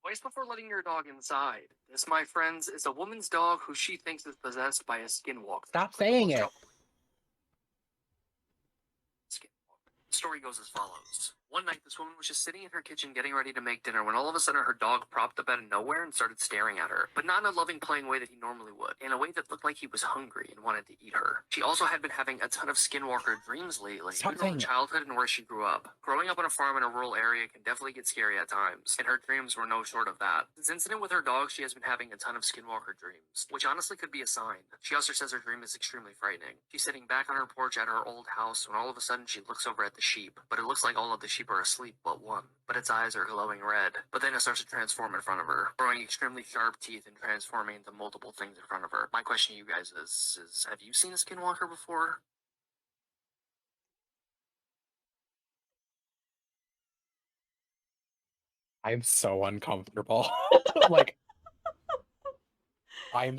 Twice before letting your dog inside. This, my friends, is a woman's dog who she thinks is possessed by a skinwalker. Stop saying it. The story goes as follows. One night, this woman was just sitting in her kitchen getting ready to make dinner when all of a sudden her dog propped up out of nowhere and started staring at her, but not in a loving, playing way that he normally would, in a way that looked like he was hungry and wanted to eat her. She also had been having a ton of skinwalker dreams lately, Stop due to her saying it. childhood and where she grew up. Growing up on a farm in a rural area can definitely get scary at times, and her dreams were no short of that. This incident with her dog, she has been having a ton of skinwalker dreams, which honestly could be a sign. She also says her dream is extremely frightening. She's sitting back on her porch at her old house when all of a sudden she looks over at the sheep, but it looks like all of the sheep are asleep but one. But its eyes are glowing red. But then it starts to transform in front of her, growing extremely sharp teeth and transforming into multiple things in front of her. My question to you guys is have you seen a skinwalker before? I'm so uncomfortable. Like I'm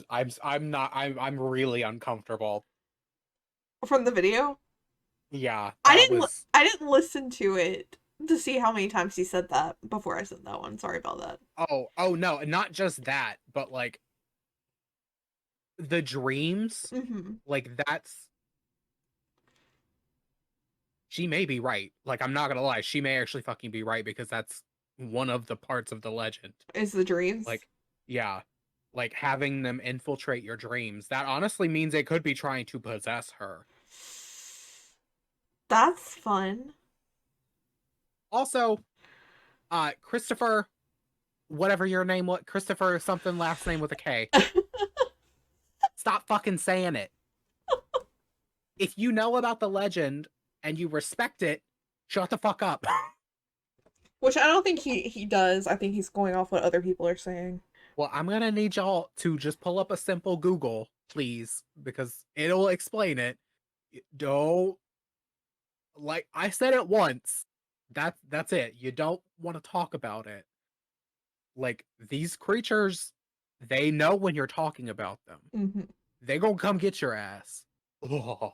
really uncomfortable. From the video? Yeah, I that didn't was I didn't listen to it to see how many times he said that before I said that one. Sorry about that. oh no, not just that, but like the dreams, Mm-hmm. like that's she may be right. Like I'm not gonna lie, she may actually fucking be right because that's one of the parts of the legend. Is the dreams? Like, yeah, like having them infiltrate your dreams. That honestly means they could be trying to possess her. That's fun. Also, Christopher, whatever your name was, Christopher something last name with a K. Stop fucking saying it. If you know about the legend and you respect it, shut the fuck up. Which I don't think he does. I think he's going off what other people are saying. Well, I'm gonna need y'all to just pull up a simple Google, please, because it'll explain it. Don't, like I said it once. That's it. You don't want to talk about it. Like these creatures, they know when you're talking about them. Mm-hmm. They gonna come get your ass. Ugh.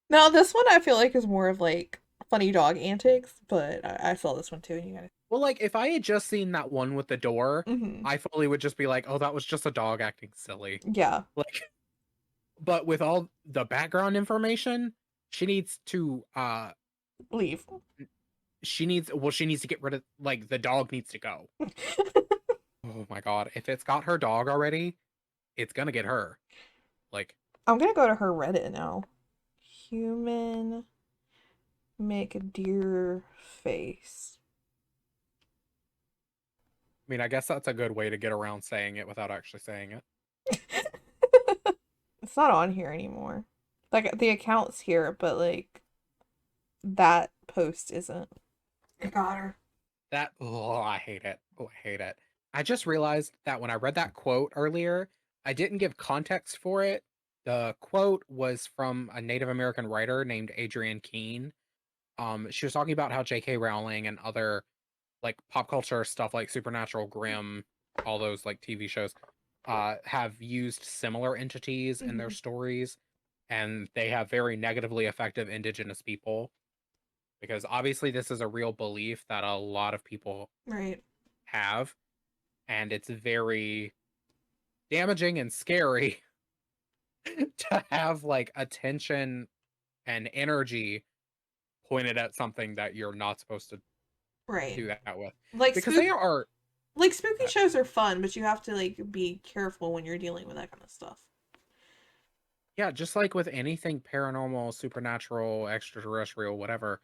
Now this one I feel like is more of like funny dog antics, but I saw this one too, and you gotta. Well, like if I had just seen that one with the door, Mm-hmm. I fully would just be like, "Oh, that was just a dog acting silly." Yeah. Like, but with all the background information, she needs to Leave. she needs to get rid of, like, the dog needs to go. Oh my god, if it's got her dog already, it's gonna get her. Like, I'm gonna go to her Reddit now. Human McDeer face. I mean, I guess that's a good way to get around saying it without actually saying it. It's not on here anymore. Like the account's here, but like that post isn't. I got her. That, oh, I hate it. Oh, I hate it. I just realized that when I read that quote earlier, I didn't give context for it. The quote was from a Native American writer named Adrienne Keene. She was talking about how J.K. Rowling and other like pop culture stuff like Supernatural, Grimm, all those like TV shows, have used similar entities in their Mm-hmm. stories, and they have very negatively affected indigenous people because obviously this is a real belief that a lot of people Right. have, and it's very damaging and scary to have like attention and energy pointed at something that you're not supposed to Right. do that with Like because they are spooky shows are fun, but you have to like be careful when you're dealing with that kind of stuff. yeah, just like with anything paranormal, supernatural, extraterrestrial, whatever,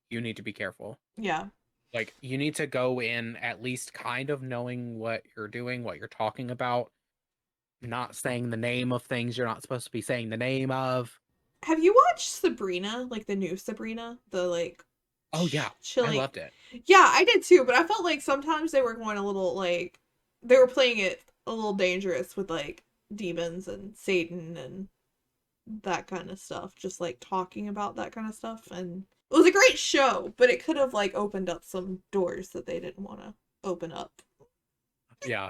you need to be careful. Yeah. Like you need to go in at least kind of knowing what you're doing, what you're talking about, not saying the name of things you're not supposed to be saying the name of. Have you watched Sabrina, like the new Sabrina, the like Oh yeah, I chilling? loved it. Yeah, I did too, but I felt like sometimes they were going a little like they were playing it a little dangerous with like demons and Satan and that kind of stuff, just like talking about that kind of stuff. And it was a great show, but it could have like opened up some doors that they didn't want to open up. Yeah.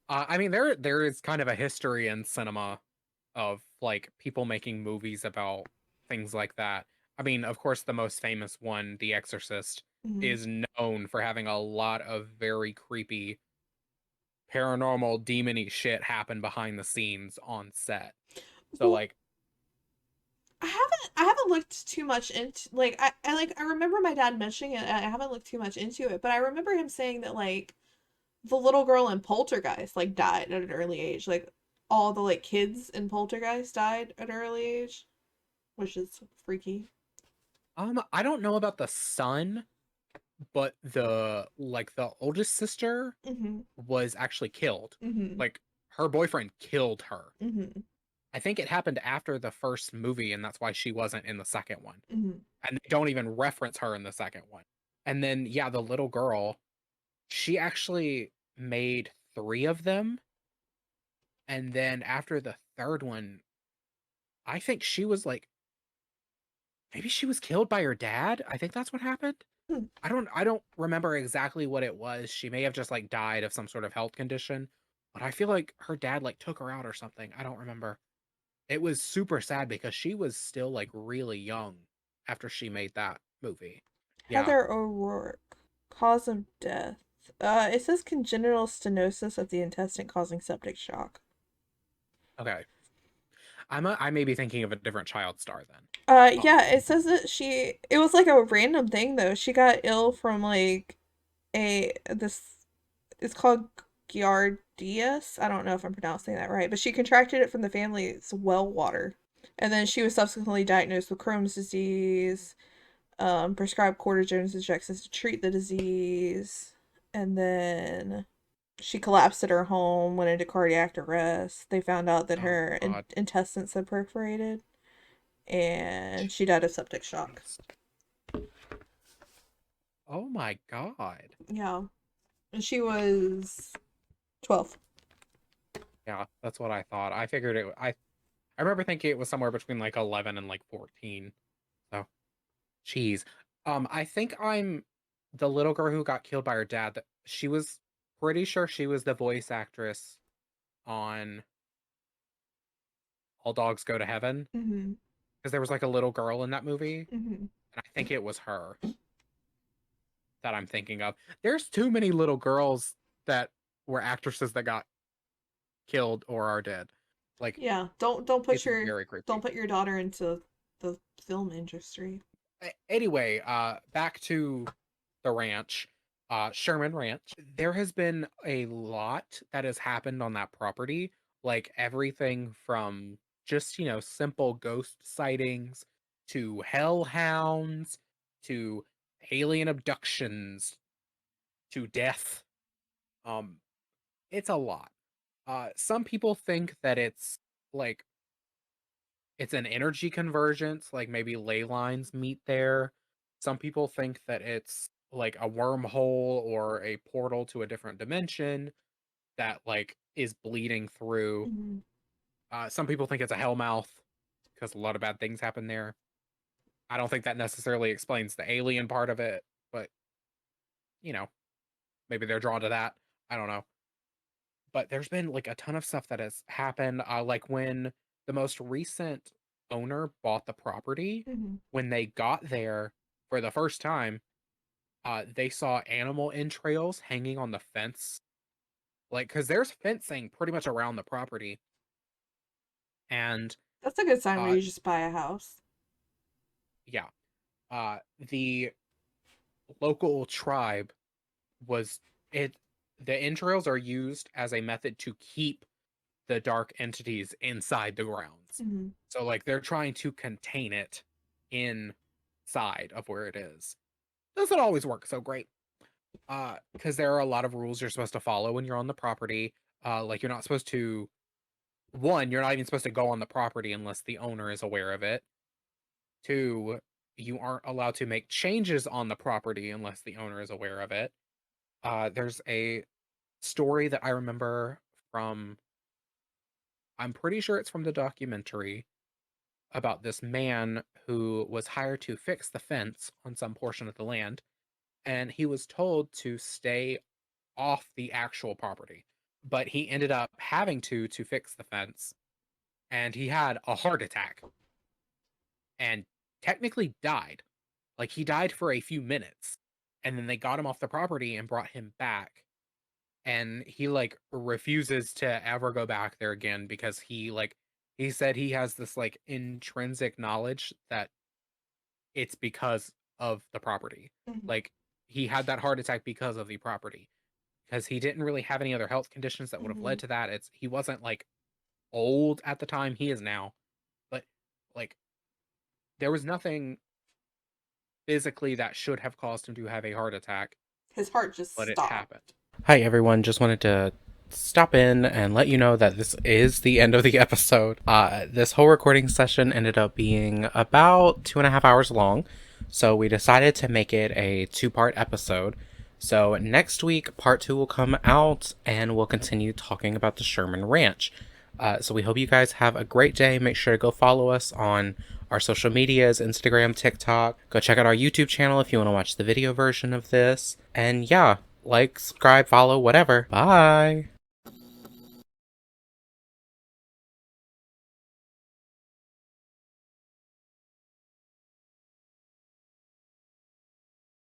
I mean, there is kind of a history in cinema of like people making movies about things like that. I mean, of course, the most famous one, The Exorcist, Mhm. is known for having a lot of very creepy, paranormal, demony shit happen behind the scenes on set. So, Well, like, I haven't looked too much into like I remember my dad mentioning it. I haven't looked too much into it, but I remember him saying that like the little girl in Poltergeist like died at an early age. Like all the like kids in Poltergeist died at an early age, which is freaky. I don't know about the son, but the oldest sister Mm-hmm. was actually killed. Mm-hmm. Like, her boyfriend killed her. Mm-hmm. I think it happened after the first movie, and that's why she wasn't in the second one. Mhm. And they don't even reference her in the second one. And then, yeah, the little girl, she actually made 3 of them. And then after the third one, I think she was like, maybe she was killed by her dad. I think that's what happened. Hmm. I don't remember exactly what it was. She may have just like died of some sort of health condition, but I feel like her dad like took her out or something. I don't remember. It was super sad because she was still like really young after she made that movie. Yeah. Heather O'Rourke. Cause of death. It says congenital stenosis of the intestine causing septic shock. Okay. I may be thinking of a different child star then. Yeah, it says that it was like a random thing though. She got ill from like this, it's called Giardias. I don't know if I'm pronouncing that right, but she contracted it from the family's well water. And then she was subsequently diagnosed with Crohn's disease, prescribed cortisone's injections to treat the disease, and then she collapsed at her home, went into cardiac arrest. They found out that Oh her God. intestines had perforated, and she died of septic shock. Oh my God. Yeah. And she was 12. Yeah, that's what I thought. I figured it. I remember thinking it was somewhere between like 11 and like 14. So, jeez. I think I'm the little girl who got killed by her dad. That she was pretty sure she was the voice actress on All Dogs Go to Heaven Mm-hmm. because there was like a little girl in that movie, and Mm-hmm. I think it was her that I'm thinking of. There's too many little girls that were actresses that got killed or are dead. Like Yeah. it's very Don't creepy. put your daughter into the film industry. Anyway, back to the ranch, Sherman Ranch. There has been a lot that has happened on that property, like everything from just, simple ghost sightings to hellhounds to alien abductions to death. Um, it's a lot. Some people think that like it's an energy convergence, like maybe ley lines meet there. Some people think that it's like a wormhole or a portal to a different dimension that like is bleeding through. Mm-hmm. Some people think it's a hellmouth because a lot of bad things happen there. I don't think that necessarily explains the alien part of it, but you know, maybe they're drawn to that. I don't know. But there's been like a ton of stuff that has happened. Like when the most recent owner bought the property, Mm-hmm. when they got there for the first time, they saw animal entrails hanging on the fence. Like, because there's fencing pretty much around the property. And That's a good sign when uh, you just buy a house. yeah, the local tribe was it. The entrails are used as a method to keep the dark entities inside the grounds. Mm-hmm. So like they're trying to contain it inside of where it is. Doesn't always work so great. Because there are a lot of rules you're supposed to follow when you're on the property. Like you're not supposed to one, you're not even supposed to go on the property unless the owner is aware of it. Two, you aren't allowed to make changes on the property unless the owner is aware of it. There's a story that I remember from I'm pretty sure it's from the documentary about this man who was hired to fix the fence on some portion of the land, and he was told to stay off the actual property. But he ended up having to fix the fence, and he had a heart attack and technically died. Like he died for a few minutes, and then they got him off the property and brought him back. And he like refuses to ever go back there again because he said he has this like intrinsic knowledge that it's because of the property. Mm-hmm. Like he had that heart attack because of the property. Because he didn't really have any other health conditions that would have Mm-hmm. led to that. He wasn't like old at the time. He is now. But like there was nothing physically that should have caused him to have a heart attack, His heart just but it happened. stopped. Hi everyone, just wanted to stop in and let you know that this is the end of the episode. This whole recording session ended up being about 2.5 hours long, so we decided to make it a 2-part episode. So next week, part 2 will come out, and we'll continue talking about the Sherman Ranch. So we hope you guys have a great day. Make sure to go follow us on our social medias, Instagram, TikTok. Go check out our YouTube channel if you want to watch the video version of this. And yeah, like, subscribe, follow, whatever. Bye!